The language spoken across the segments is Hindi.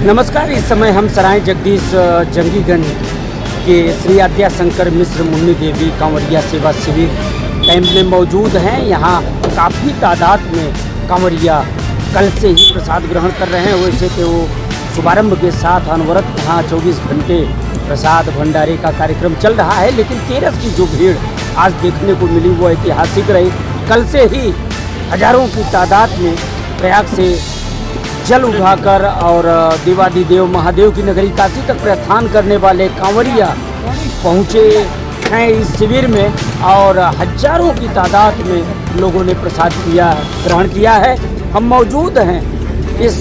नमस्कार। इस समय हम सराय जगदीश जंगीगंज के श्री आद्या शंकर मिश्र मुन्नी देवी कांवरिया सेवा शिविर कैंप में मौजूद हैं। यहाँ काफ़ी तादाद में कांवरिया कल से ही प्रसाद ग्रहण कर रहे हैं। वैसे तो शुभारंभ के साथ अनवरत यहाँ 24 घंटे प्रसाद भंडारे का कार्यक्रम चल रहा है, लेकिन तेरस की जो भीड़ आज देखने को मिली वो ऐतिहासिक रही। कल से ही हजारों की तादाद में प्रयाग से जल उठाकर और देवादिदेव महादेव की नगरी काशी तक प्रस्थान करने वाले कांवरिया पहुँचे हैं इस शिविर में, और हजारों की तादाद में लोगों ने प्रसाद ग्रहण किया है। हम मौजूद हैं इस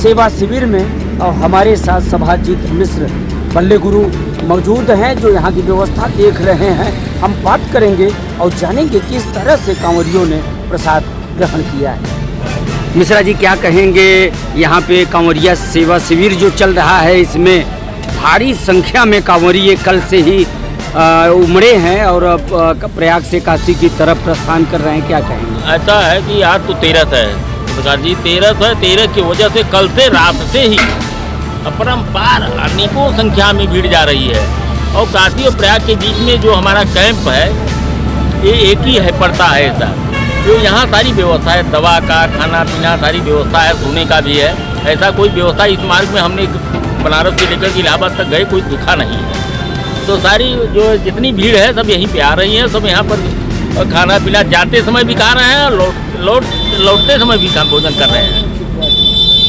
सेवा शिविर में और हमारे साथ सभाजीत मिश्र बल्ले गुरु मौजूद हैं जो यहाँ की व्यवस्था देख रहे हैं। हम बात करेंगे और जानेंगे किस तरह से कांवरियों ने प्रसाद ग्रहण किया है। मिश्रा जी, क्या कहेंगे, यहाँ पे कांवरिया सेवा शिविर जो चल रहा है इसमें भारी संख्या में कांवरिये कल से ही उमड़े हैं और प्रयाग से काशी की तरफ प्रस्थान कर रहे हैं, क्या कहेंगे? ऐसा है कि आज तो तेरस है सरकार जी, तेरस है। तेरस की वजह से कल से रात से ही अपरंपार अनेकों संख्या में भीड़ जा रही है। और काशी और प्रयाग के बीच में जो हमारा कैंप है ये एक ही है पड़ता है ऐसा, जो यहाँ सारी व्यवस्था है, दवा का, खाना पीना सारी व्यवस्था है, सोने का भी है। ऐसा कोई व्यवस्था इस मार्ग में हमने बनारस से लेकर के इलाहाबाद तक गए कोई दिखा नहीं है। तो सारी जो जितनी भीड़ है सब यहीं पे आ रही है, सब यहाँ पर खाना पीना जाते समय भी खा रहे हैं और लौटते समय भी भोजन कर रहे हैं।